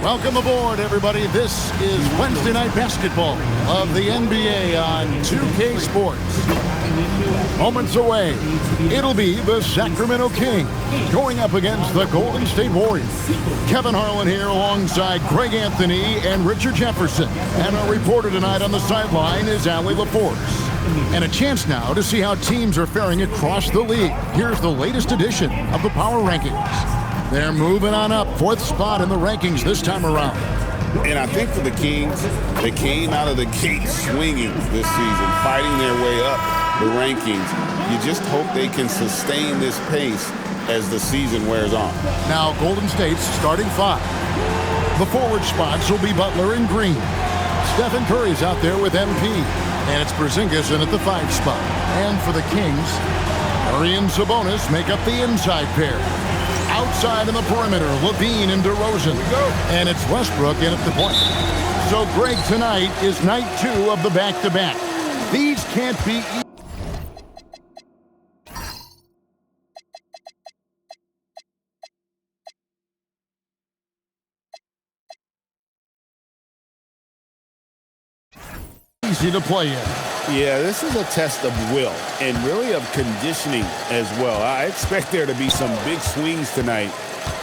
Welcome aboard, everybody. This is Wednesday Night Basketball of the NBA on 2K Sports. Moments away, it'll be the Sacramento Kings going up against the Golden State Warriors. Kevin Harlan here alongside Greg Anthony and Richard Jefferson. And our reporter tonight on the sideline is Allie LaForce. And a chance now to see how teams are faring across the league. Here's the latest edition of the Power Rankings. They're moving on up, fourth spot in the rankings this time around. And I think for the Kings, they came out of the gate swinging this season, fighting their way up the rankings. You just hope they can sustain this pace as the season wears on. Now Golden State's starting five. The forward spots will be Butler and Green. Stephen Curry's out there with MP. And it's Porzingis in at the 5 spot. And for the Kings, Murray and Sabonis make up the inside pair. Outside in the perimeter, LaVine and DeRozan. And it's Westbrook in at the point. So Greg, tonight is night 2 of the back-to-back. These can't be easy to play in. Yeah, this is a test of will and really of conditioning as well. I expect there to be some big swings tonight.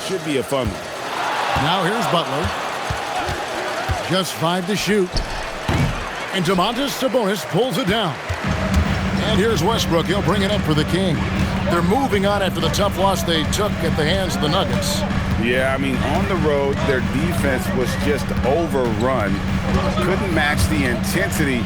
Should be a fun one. Now here's Butler. Just 5 to shoot. And Domantas Sabonis pulls it down. And here's Westbrook. He'll bring it up for the Kings. They're moving on after the tough loss they took at the hands of the Nuggets. Yeah, I mean, on the road, their defense was just overrun. Couldn't match the intensity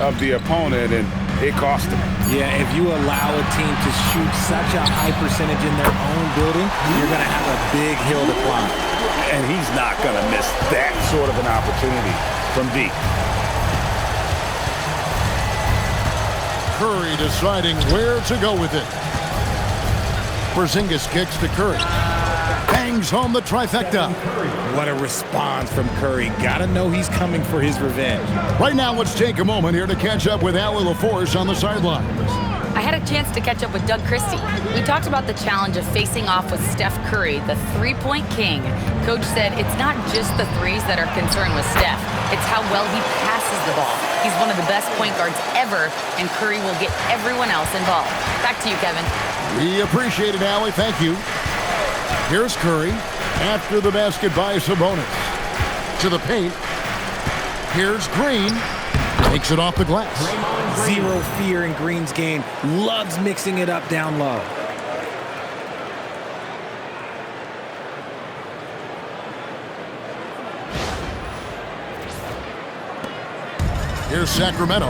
of the opponent, and it cost them. Yeah, if you allow a team to shoot such a high percentage in their own building, you're going to have a big hill to climb. And he's not going to miss that sort of an opportunity from deep. Curry deciding where to go with it. Porzingis kicks to Curry. Bangs home the trifecta. What a response from Curry. Gotta know he's coming for his revenge. Right now, let's take a moment here to catch up with Allie LaForce on the sidelines. I had a chance to catch up with Doug Christie. We talked about the challenge of facing off with Steph Curry, the three-point king. Coach said it's not just the threes that are concerned with Steph. It's how well he passes the ball. He's one of the best point guards ever, and Curry will get everyone else involved. Back to you, Kevin. We appreciate it, Allie. Thank you. Here's Curry after the basket by Sabonis. To the paint. Here's Green. Takes it off the glass. Zero fear in Green's game. Loves mixing it up down low. Here's Sacramento.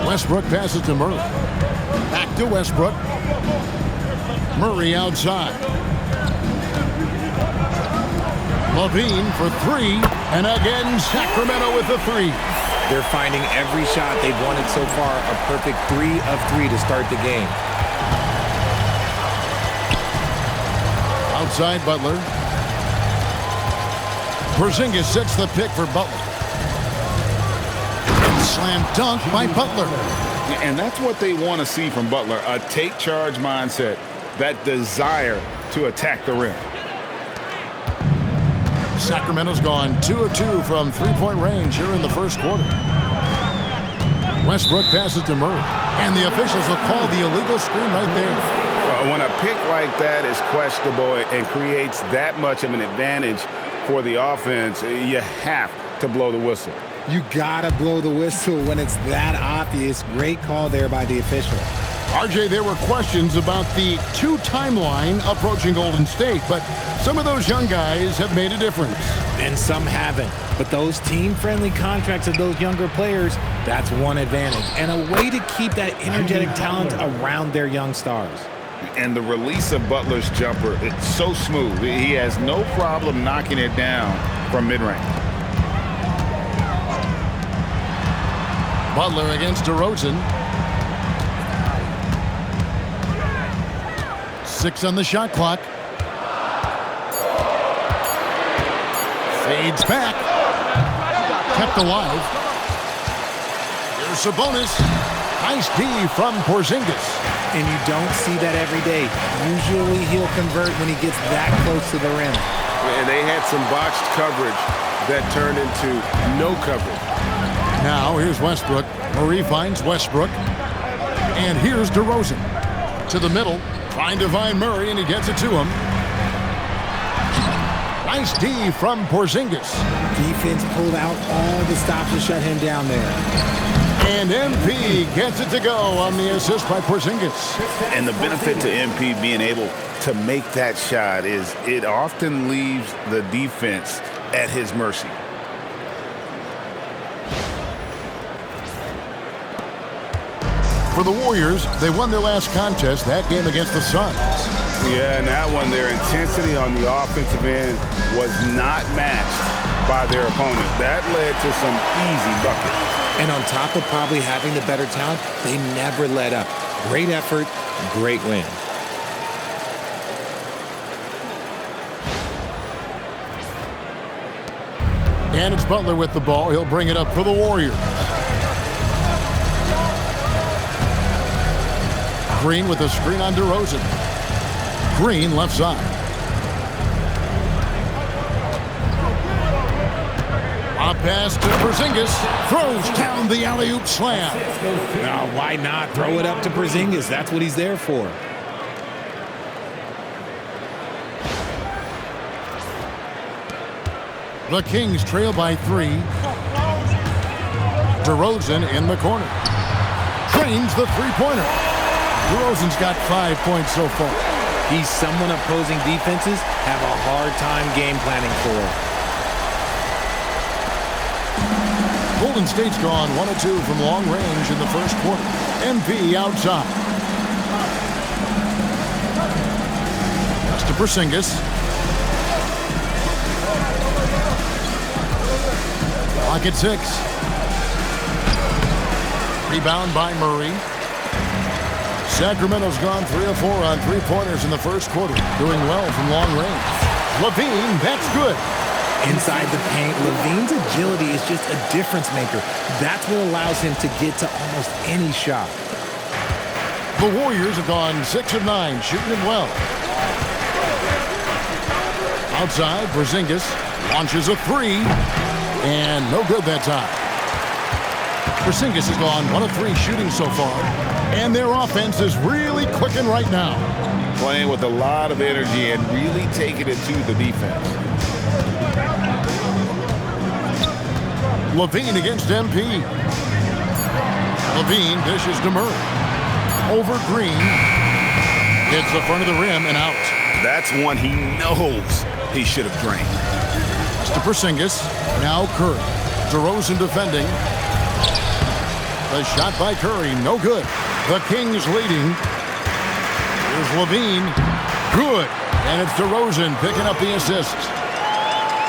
Westbrook passes to Murray. Back to Westbrook. Murray outside. LaVine for 3, and again Sacramento with the 3. They're finding every shot they've wanted so far a perfect 3 of 3 to start the game. Outside Butler. Porzingis sets the pick for Butler. And slam dunk by Butler. And that's what they want to see from Butler, a take charge mindset, that desire to attack the rim. Sacramento's gone 2 of 2 from three-point range here in the first quarter. Westbrook passes to Murray, and the officials will call the illegal screen right there. When a pick like that is questionable and creates that much of an advantage for the offense, you have to blow the whistle. You gotta blow the whistle when it's that obvious. Great call there by the official. RJ, there were questions about the 2 timeline approaching Golden State, but some of those young guys have made a difference. And some haven't. But those team-friendly contracts of those younger players, that's one advantage. And a way to keep that energetic talent around their young stars. And the release of Butler's jumper, it's so smooth. He has no problem knocking it down from mid-range. Butler against DeRozan. 6 on the shot clock. Fades back. Kept alive. Here's Sabonis. Nice D from Porzingis. And you don't see that every day. Usually he'll convert when he gets that close to the rim. And they had some botched coverage that turned into no coverage. Now here's Westbrook. Murray finds Westbrook. And here's DeRozan. To the middle, trying to find Murray, and he gets it to him. Nice D from Porzingis. Defense pulled out all the stops to shut him down there. And MP gets it to go on the assist by Porzingis. And the benefit to MP being able to make that shot is it often leaves the defense at his mercy. For the Warriors, they won their last contest, that game against the Suns. Yeah, and that one, their intensity on the offensive end was not matched by their opponent. That led to some easy buckets. And on top of probably having the better talent, they never let up. Great effort, great win. And it's Butler with the ball. He'll bring it up for the Warriors. Green with a screen on DeRozan. Green left side. A pass to Porzingis. Throws down the alley-oop slam. Now, why not throw it up to Porzingis? That's what he's there for. The Kings trail by 3. DeRozan in the corner. Drains the three-pointer. DeRozan's got 5 points so far. He's someone opposing defenses have a hard time game planning for. Golden State's gone 1 of 2 from long range in the first quarter. MP outside. Pass to Porzingis. Clock at 6. Rebound by Murray. Sacramento's gone 3 of 4 on three-pointers in the first quarter. Doing well from long range. LaVine, that's good. Inside the paint, LaVine's agility is just a difference maker. That's what allows him to get to almost any shot. The Warriors have gone 6 of 9, shooting it well. Outside, Porzingis launches a 3, and no good that time. Porzingis has gone 1 of 3 shooting so far, and their offense is really clicking right now. Playing with a lot of energy and really taking it to the defense. LaVine against MP. LaVine dishes to Murray. Over Green. Hits the front of the rim and out. That's one he knows he should have drained. It's to Porzingis. Now Curry. DeRozan defending. The shot by Curry, no good. The Kings leading. Here's LaVine. Good. And it's DeRozan picking up the assist.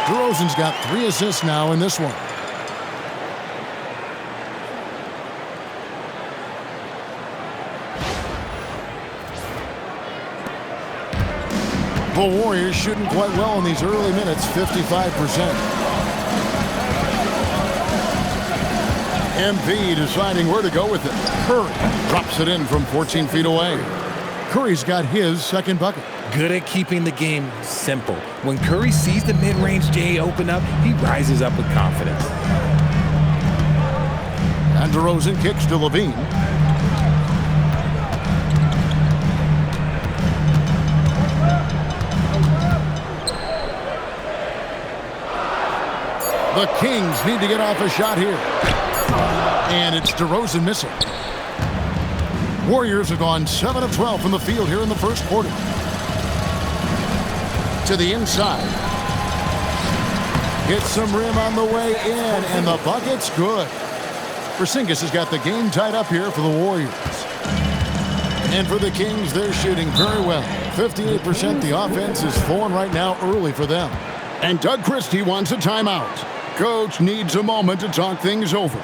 DeRozan's got 3 assists now in this one. The Warriors shooting quite well in these early minutes, 55%. MP deciding where to go with it. Curry drops it in from 14 feet away. Curry's got his second bucket. Good at keeping the game simple. When Curry sees the mid-range J open up, he rises up with confidence. And DeRozan kicks to LaVine. The Kings need to get off a shot here. And it's DeRozan missing. Warriors have gone 7 of 12 from the field here in the first quarter. To the inside. Gets some rim on the way in, and the bucket's good. Porzingis has got the game tied up here for the Warriors. And for the Kings, they're shooting very well. 58%. The offense is flowing right now early for them. And Doug Christie wants a timeout. Coach needs a moment to talk things over.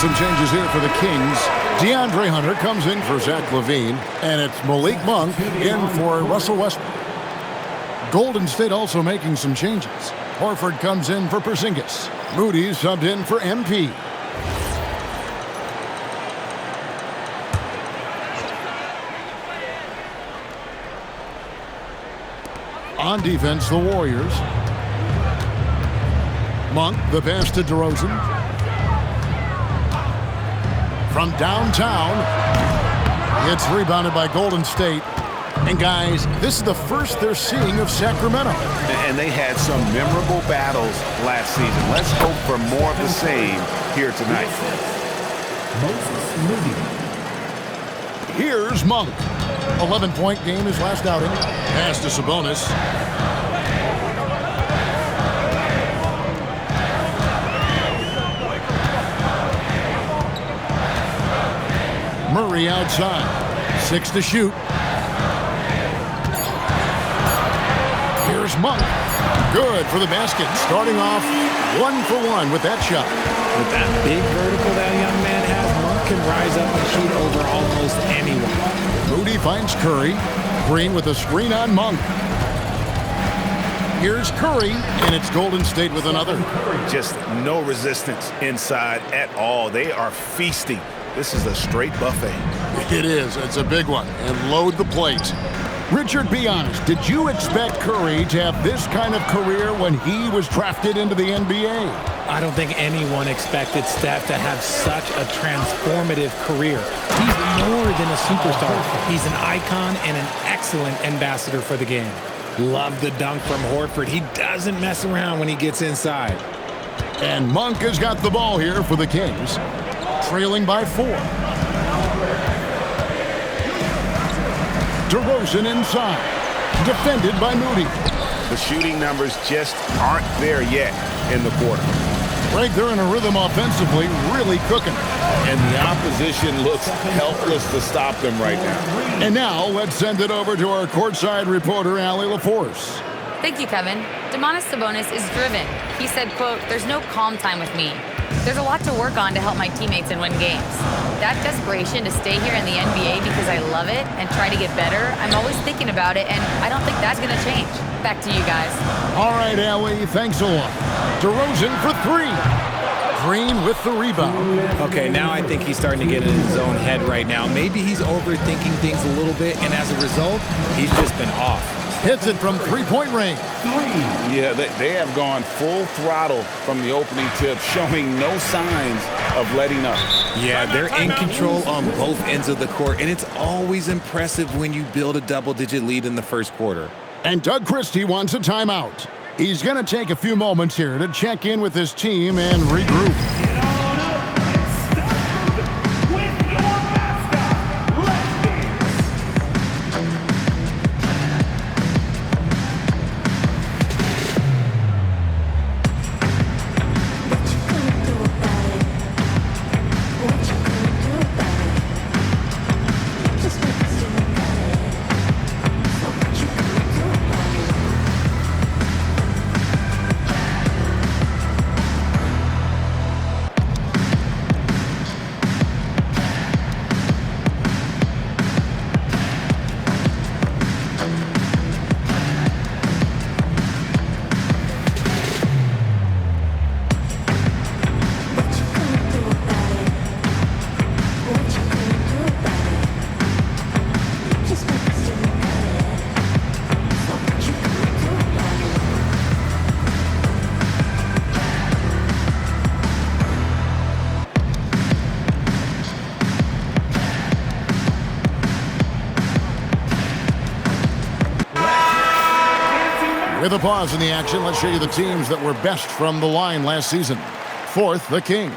some changes here for the Kings. DeAndre Hunter comes in for Zach LaVine, and it's Malik Monk in for Russell Westbrook. Golden State also making some changes. Horford comes in for Porzingis. Moody subbed in for MP. On defense, the Warriors. Monk, the pass to DeRozan. From downtown, it's rebounded by Golden State. And guys, this is the first they're seeing of Sacramento. And they had some memorable battles last season. Let's hope for more of the same here tonight. Here's Monk. 11-point game his last outing. Pass to Sabonis. Murray outside. 6 to shoot. Here's Monk. Good for the basket. Starting off 1 for 1 with that shot. With that big vertical that young man has, Monk can rise up and shoot over almost anyone. Moody finds Curry. Green with a screen on Monk. Here's Curry, and it's Golden State with another. Just no resistance inside at all. They are feasting. This is a straight buffet. It is. It's a big one. And load the plate. Richard, be honest. Did you expect Curry to have this kind of career when he was drafted into the NBA? I don't think anyone expected Steph to have such a transformative career. He's more than a superstar. He's an icon and an excellent ambassador for the game. Love the dunk from Horford. He doesn't mess around when he gets inside. And Monk has got the ball here for the Kings. Trailing by 4. DeRozan inside. Defended by Moody. The shooting numbers just aren't there yet in the quarter. Right, they're in a rhythm offensively, really cooking. And the opposition looks helpless to stop them right now. And now, let's send it over to our courtside reporter, Allie LaForce. Thank you, Kevin. Domantas Sabonis is driven. He said, quote, "There's no calm time with me. There's a lot to work on to help my teammates and win games. That desperation to stay here in the NBA because I love it and try to get better, I'm always thinking about it, and I don't think that's going to change." Back to you guys. All right, Allie, thanks a lot. DeRozan for 3. Green with the rebound. Okay, now I think he's starting to get in his own head right now. Maybe he's overthinking things a little bit, and as a result, he's just been off. Hits it from 3-point range. Yeah, they have gone full throttle from the opening tip, showing no signs of letting up. Yeah, they're in control on both ends of the court, and it's always impressive when you build a double-digit lead in the first quarter. And Doug Christie wants a timeout. He's going to take a few moments here to check in with his team and regroup. With a pause in the action, let's show you the teams that were best from the line last season. 4th, the Kings.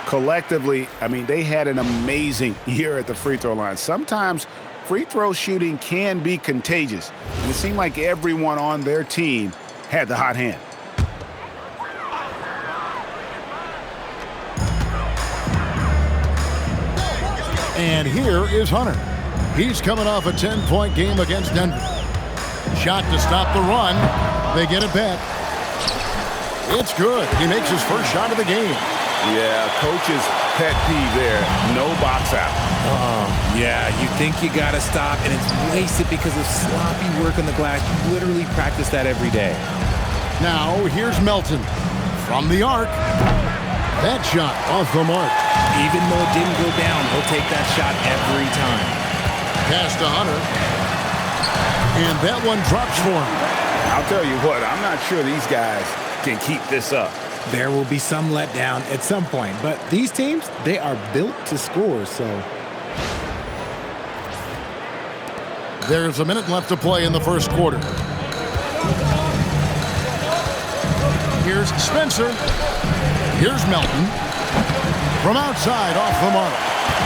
Collectively, I mean, they had an amazing year at the free throw line. Sometimes free throw shooting can be contagious, and it seemed like everyone on their team had the hot hand. And here is Hunter. He's coming off a 10-point game against Denver. Shot to stop the run. They get it back. It's good. He makes his first shot of the game. Yeah, coach's pet peeve there. No box out. Yeah, you think you got to stop, and it's wasted because of sloppy work on the glass. You literally practice that every day. Now, here's Melton from the arc. That shot off the mark. Even though it didn't go down, he'll take that shot every time. Pass to Hunter. And that one drops for him. I'll tell you what, I'm not sure these guys can keep this up. There will be some letdown at some point, but these teams, they are built to score, so. There's a minute left to play in the first quarter. Here's Spencer. Here's Melton. From outside, off the mark.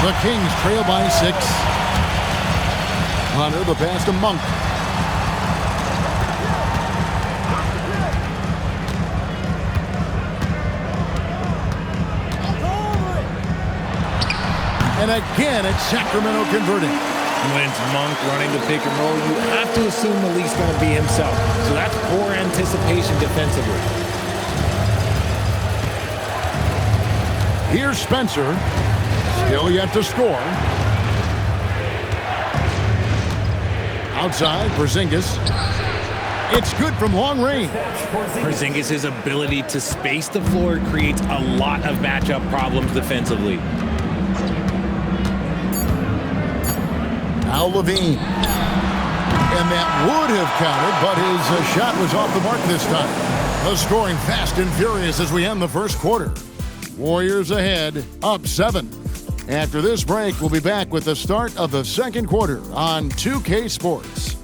The Kings trail by 6. Hunter, the pass to Monk. And again, it's Sacramento converting. When it's Monk running the pick and roll, you have to assume the lead's going to be himself. So that's poor anticipation defensively. Here's Spencer. Still yet to score. Outside, Porzingis. It's good from long range. Porzingis' ability to space the floor creates a lot of matchup problems defensively. Now Levine. And that would have counted, but his shot was off the mark this time. The scoring fast and furious as we end the first quarter. Warriors ahead, up 7. After this break, we'll be back with the start of the second quarter on 2K Sports.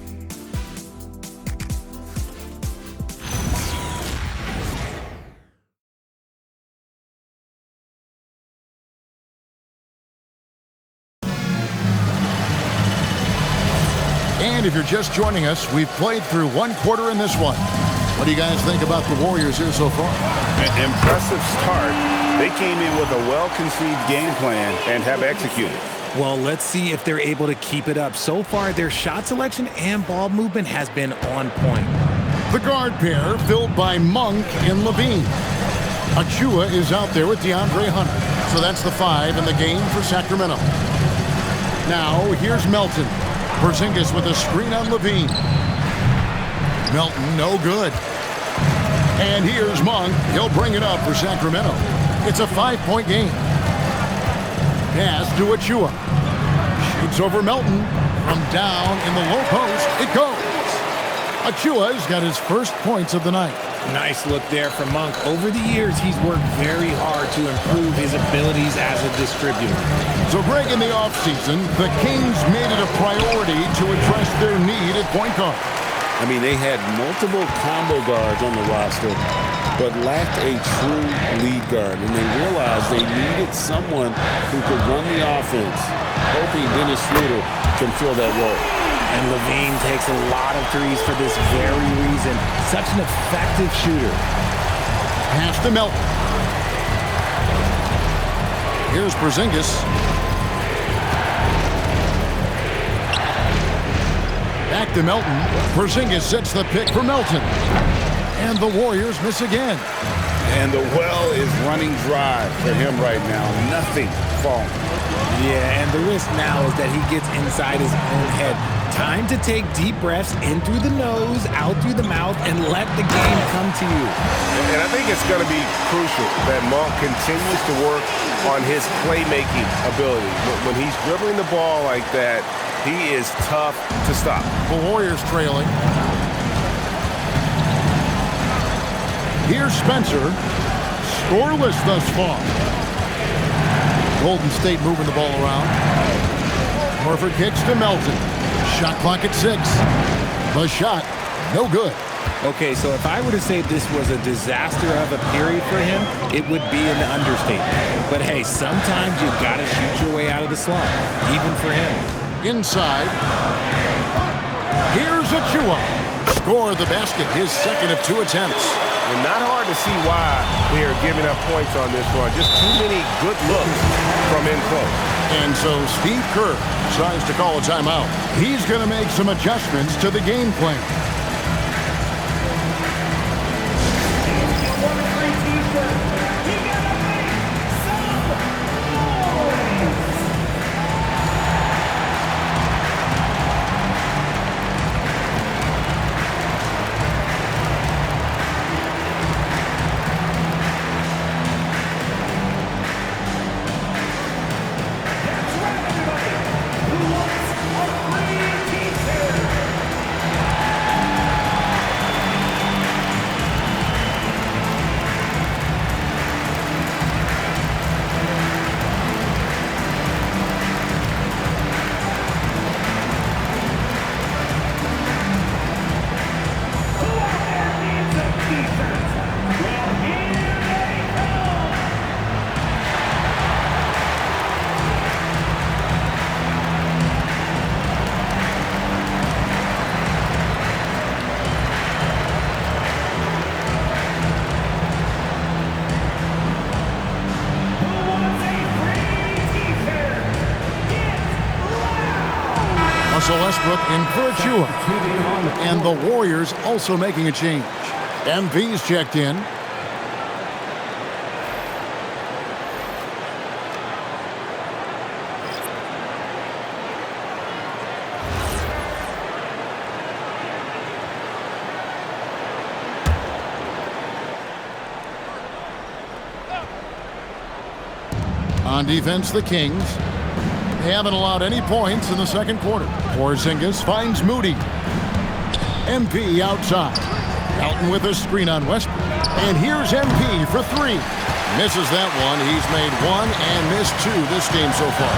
And if you're just joining us, we've played through one quarter in this one. What do you guys think about the Warriors here so far? An impressive start. They came in with a well-conceived game plan and have executed. Well, let's see if they're able to keep it up. So far, their shot selection and ball movement has been on point. The guard pair filled by Monk and Levine. Achua is out there with DeAndre Hunter. So that's the 5 in the game for Sacramento. Now, here's Melton. Porzingis with a screen on Levine. Melton, no good. And here's Monk. He'll bring it up for Sacramento. It's a 5-point game. Pass to Achua. Shoots over Melton. From down in the low post, it goes. Achua's got his first points of the night. Nice look there from Monk. Over the years, he's worked very hard to improve his abilities as a distributor. So, Greg, in the offseason, the Kings made it a priority to address their need at point guard. I mean, they had multiple combo guards on the roster, but lacked a true lead guard. And they realized they needed someone who could run the offense, hoping Dennis Schroeder can fill that role. And Levine takes a lot of threes for this very reason. Such an effective shooter. Pass to Melton. Here's Porzingis. Back to Melton. Porzingis sets the pick for Melton. And the Warriors miss again. And the well is running dry for him right now. Nothing falling. Yeah, and the risk now is that he gets inside his own head. Time to take deep breaths in through the nose, out through the mouth, and let the game come to you. And I think it's going to be crucial that Monk continues to work on his playmaking ability. When he's dribbling the ball like that, he is tough to stop. The Warriors trailing. Here's Spencer. Scoreless thus far. Golden State moving the ball around. Horford kicks to Melton. Shot clock at 6. The shot, no good. Okay, so if I were to say this was a disaster of a period for him, it would be an understatement. But hey, sometimes you've got to shoot your way out of the slump, even for him. Inside. Here's Achua. Score the basket, his second of 2 attempts. And not hard to see why they are giving up points on this one. Just too many good looks from in close. And so Steve Kerr decides to call a timeout. He's going to make some adjustments to the game plan. Westbrook in for Achua. And the Warriors also making a change. MV's checked in. On defense, the Kings. They haven't allowed any points in the second quarter. Porzingis finds Moody. MP outside. Elton with a screen on Westbrook. And here's MP for three. Misses that one. He's made one and missed two this game so far.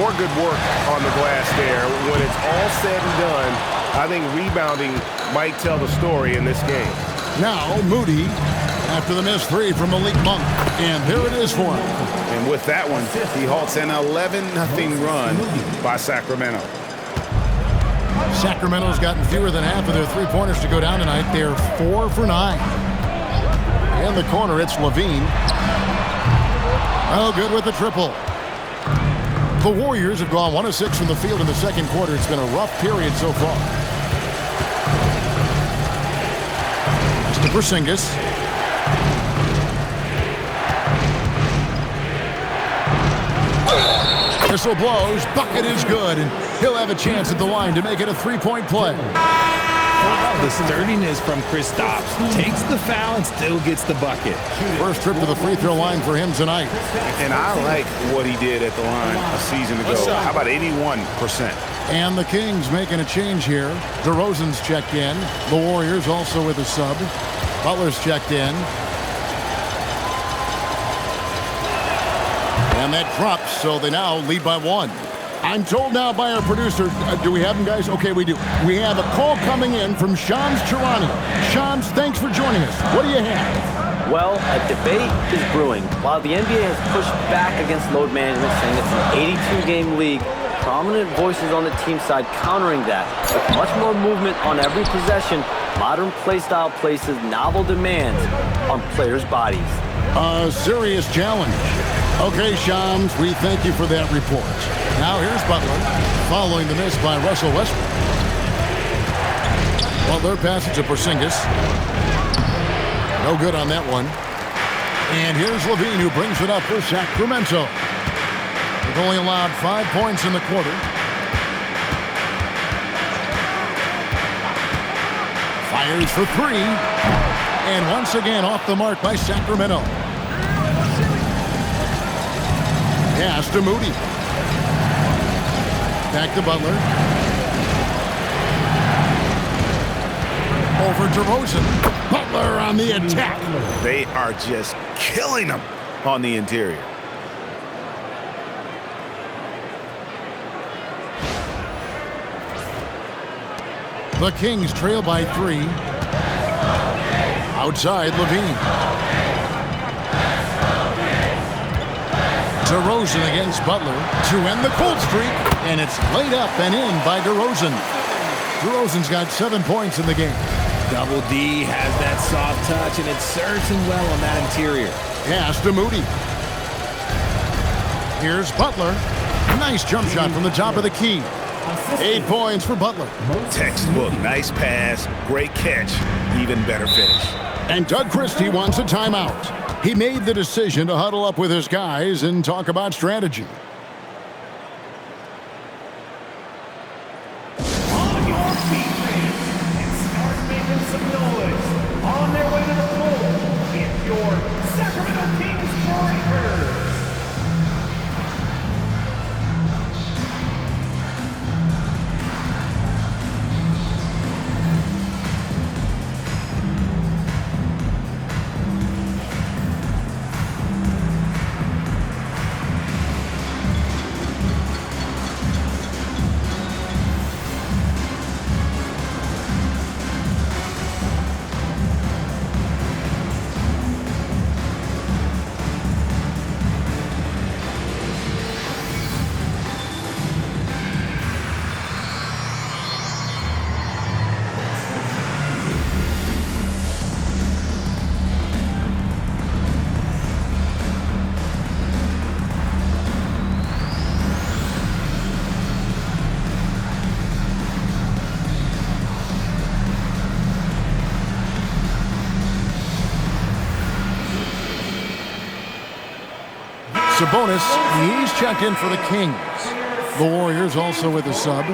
More good work on the glass there. When it's all said and done, I think rebounding might tell the story in this game. Now Moody after the missed three from Malik Monk. And there it is for him. And with that one, he halts an 11-0 run by Sacramento. Sacramento's gotten fewer than half of their three-pointers to go down tonight. They're 4 for 9. In the corner, it's Levine. Oh, good with the triple. The Warriors have gone 1 of 6 from the field in the second quarter. It's been a rough period so far. That's to Porzingis. Whistle blows, bucket is good, and he'll have a chance at the line to make it a three-point play. The sturdiness from Kristaps. Takes the foul and still gets the bucket. First trip to the free throw line for him tonight. And I like what he did at the line a season ago. How about 81%? And the Kings making a change here. DeRozan's checked in. The Warriors also with a sub. Butler's checked in. And that drops, so they now lead by 1. I'm told now by our producer, do we have him, guys? Okay, we do. We have a call coming in from Shams Charania. Shams, thanks for joining us. What do you have? Well, a debate is brewing. While the NBA has pushed back against load management, saying it's an 82-game league, prominent voices on the team side countering that. With much more movement on every possession, modern play style places novel demands on players' bodies. A serious challenge. Okay, Shams, we thank you for that report. Now here's Butler, following the miss by Russell Westbrook. Butler passes to Porzingis. No good on that one. And here's Levine, who brings it up for Sacramento. They've only allowed 5 points in the quarter. Fires for three. And once again off the mark by Sacramento. Pass to Moody. Back to Butler. Over to DeRozan. Butler on the attack. They are just killing them on the interior. The Kings trail by 3. Outside, Levine. DeRozan against Butler to end the cold streak, and it's laid up and in by DeRozan. DeRozan's got 7 points in the game. Double D has that soft touch, and it serves him well on that interior. Pass to Moody. Here's Butler. Nice jump shot from the top of the key. 8 points for Butler. Textbook, nice pass, great catch, even better finish. And Doug Christie wants a timeout. He made the decision to huddle up with his guys and talk about strategy. On your feet, and start making some noise. On their way to the floor, it's your Sacramento Kings Breakers. Sabonis, he's checked in for the Kings. The Warriors also with a sub.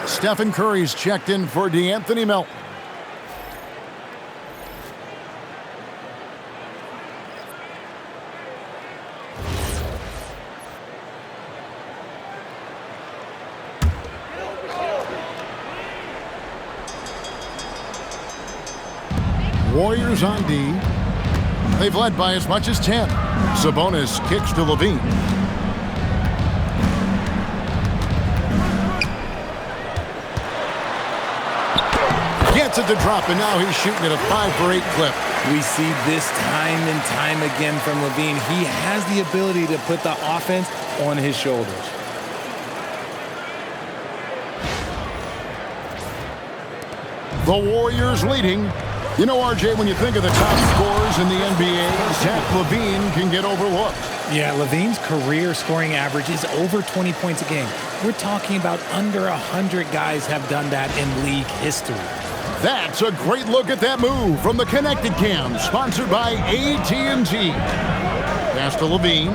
Stephen Curry's checked in for DeAnthony Melton. Warriors on D. They've led by as much as 10. Sabonis kicks to LaVine. Gets it to drop, and now he's shooting at a 5 for 8 clip. We see this time and time again from LaVine. He has the ability to put the offense on his shoulders. The Warriors leading. You know, RJ, when you think of the top scorers in the NBA, Zach LaVine can get overlooked. Yeah, LaVine's career scoring average is over 20 points a game. We're talking about under 100 guys have done that in league history. That's a great look at that move from the Connected Cam, sponsored by AT&T. Pass to LaVine.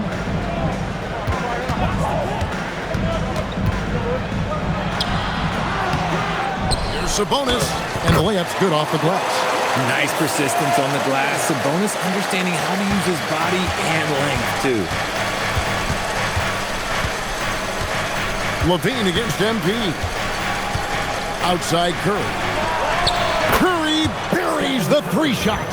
Here's Sabonis, and the layup's good off the glass. Nice persistence on the glass. Sabonis understanding how to use his body and length, too. LaVine against MP. Outside Curry. Curry buries the 3-shot.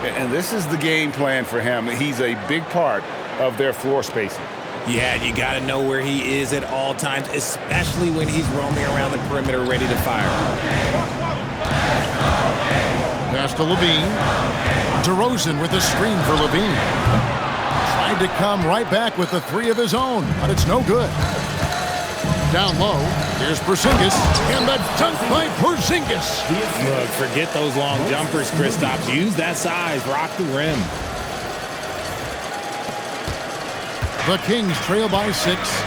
And this is the game plan for him. He's a big part of their floor spacing. Yeah, you got to know where he is at all times, especially when he's roaming around the perimeter ready to fire. Pass to LaVine. DeRozan with a screen for LaVine. Tried to come right back with a 3 of his own, but it's no good. Down low, here's Porzingis, and the dunk by Porzingis. Look, forget those long jumpers, Kristaps. Use that size, rock the rim. The Kings trail by 6.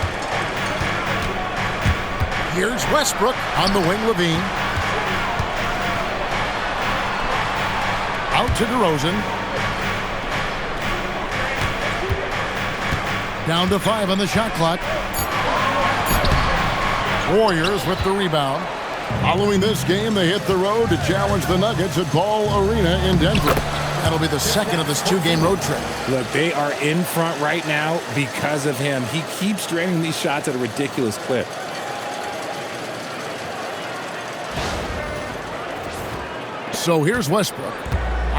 Here's Westbrook on the wing, LaVine. Out to DeRozan. Down to 5 on the shot clock. Warriors with the rebound. Following this game, they hit the road to challenge the Nuggets at Ball Arena in Denver. That'll be the second of this 2-game road trip. Look, they are in front right now because of him. He keeps draining these shots at a ridiculous clip. So here's Westbrook.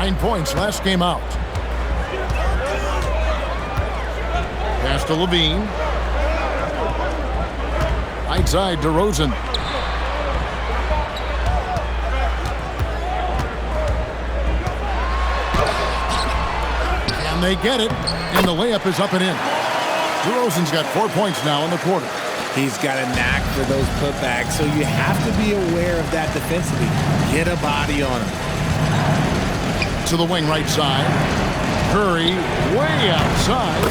9 points last game out. Pass to LaVine. Right side, DeRozan. And they get it, and the layup is up and in. DeRozan's got 4 points now in the quarter. He's got a knack for those putbacks, so you have to be aware of that defensively. Get a body on him. To the wing right side. Curry way outside.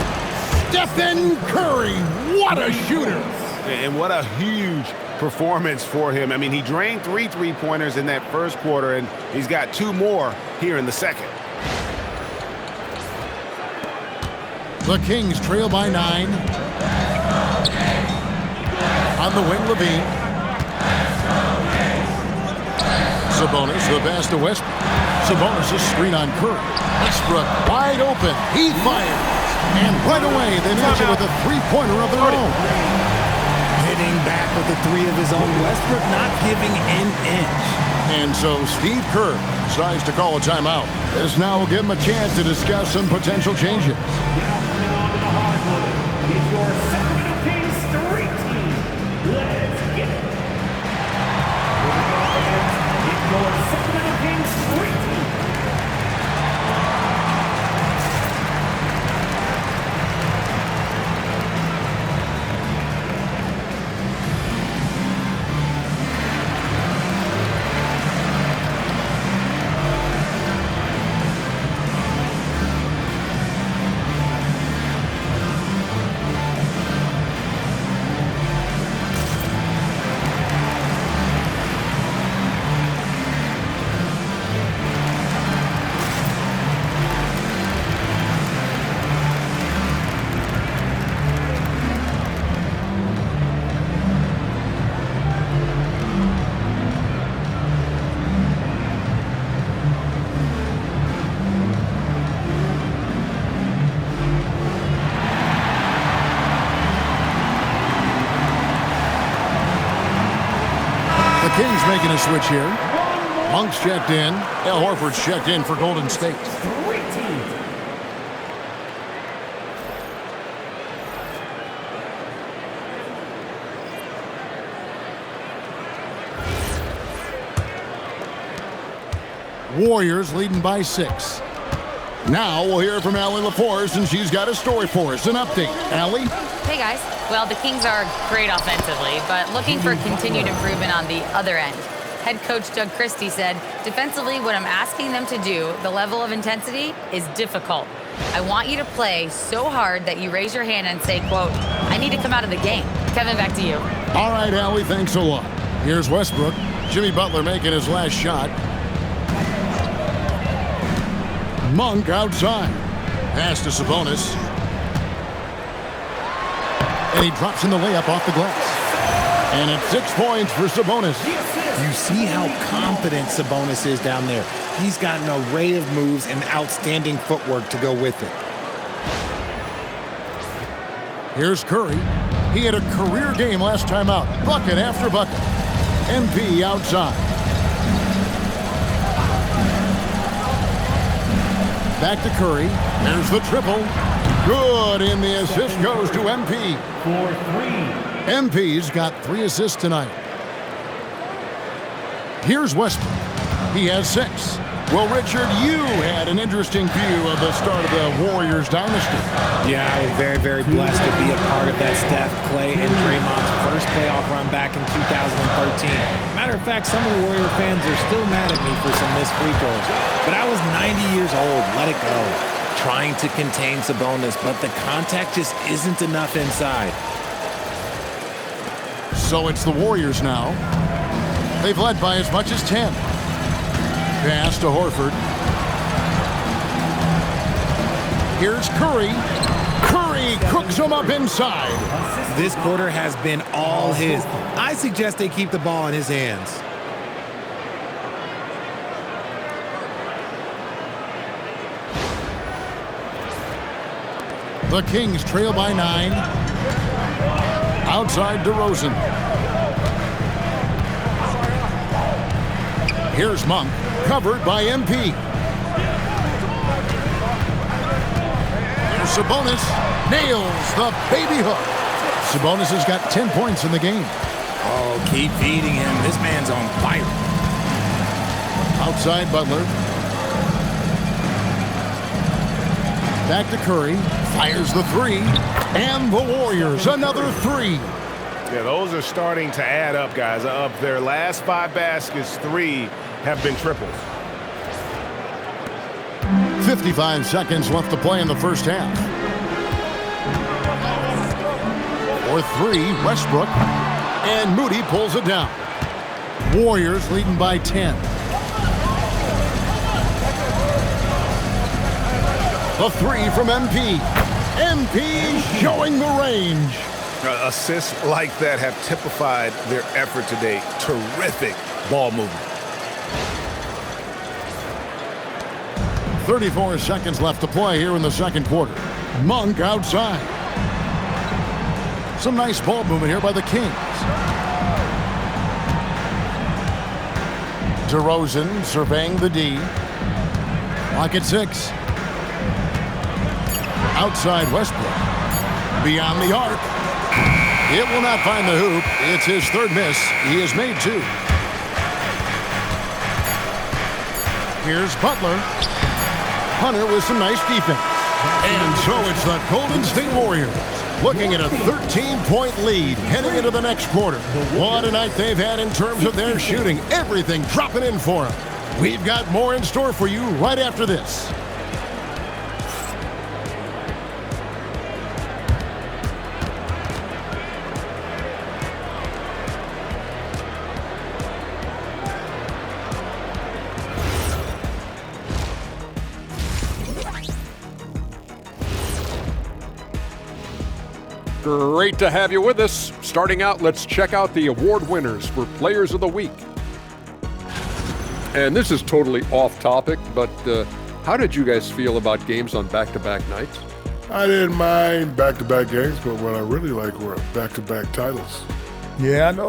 Stephen Curry, what a shooter. And what a huge performance for him. I mean, he drained 3 3-pointers in that first quarter, and he's got 2 more here in the second. The Kings trail by 9. On the wing, LaVine. Sabonis, the pass to Westbrook. Sabonis' screen on Curry. Westbrook wide open. He fires. And right away, they match it with a 3-pointer of their own. Hitting back with the 3 of his own. Westbrook not giving an inch. And so Steve Kerr decides to call a timeout. This now will give him a chance to discuss some potential changes. It's your Sacramento Kings street team. Let's get it. It's your Sacramento Kings street team. Kings making a switch here. Monk's checked in. Al Horford's checked in for Golden State. 3 teams. Warriors leading by 6. Now we'll hear from Allie LaForce, and she's got a story for us. An update. Allie? Hey, guys. Well, the Kings are great offensively, but looking for continued improvement on the other end. Head coach Doug Christie said, defensively, what I'm asking them to do, the level of intensity, is difficult. I want you to play so hard that you raise your hand and say, quote, I need to come out of the game. Kevin, back to you. All right, Allie, thanks a lot. Here's Westbrook. Jimmy Butler making his last shot. Monk outside. Pass to Sabonis. And he drops in the layup off the glass. And it's 6 points for Sabonis. You see how confident Sabonis is down there. He's got an array of moves and outstanding footwork to go with it. Here's Curry. He had a career game last time out. Bucket after bucket. MP outside. Back to Curry. There's the triple. Good, and the assist goes to MP. For 3. MP's got 3 assists tonight. Here's Westbrook. He has 6. Well, Richard, you had an interesting view of the start of the Warriors dynasty. Yeah, I was very, very blessed to be a part of that Steph, Clay, and Draymond's first playoff run back in 2013. Matter of fact, some of the Warrior fans are still mad at me for some missed free throws. But I was 90 years old. Let it go. Trying to contain Sabonis, but the contact just isn't enough inside. So it's the Warriors now. They've led by as much as 10. Pass to Horford. Here's Curry. Curry cooks him up inside. This quarter has been all his. I suggest they keep the ball in his hands. The Kings trail by 9. Outside DeRozan. Here's Monk, covered by MP. Here's Sabonis, nails the baby hook. Sabonis has got 10 points in the game. Oh, keep feeding him. This man's on fire. Outside Butler. Back to Curry, fires the 3, and the Warriors another 3. Yeah, those are starting to add up, guys. Of their last 5 baskets, 3 have been triples. 55 seconds left to play in the first half. For 3, Westbrook, and Moody pulls it down. Warriors leading by 10. The 3 from MP. MP showing the range. Assists like that have typified their effort today. Terrific ball movement. 34 seconds left to play here in the second quarter. Monk outside. Some nice ball movement here by the Kings. DeRozan surveying the D. Lock at 6. Outside Westbrook. Beyond the arc. It will not find the hoop. It's his 3rd miss. He has made 2. Here's Butler. Hunter with some nice defense. And so it's the Golden State Warriors looking at a 13-point lead heading into the next quarter. What a night they've had in terms of their shooting. Everything dropping in for them. We've got more in store for you right after this. Great to have you with us. Starting out, let's check out the award winners for Players of the Week. And this is totally off topic, but how did you guys feel about games on back-to-back nights? I didn't mind back-to-back games, but what I really like were back-to-back titles. Yeah, I know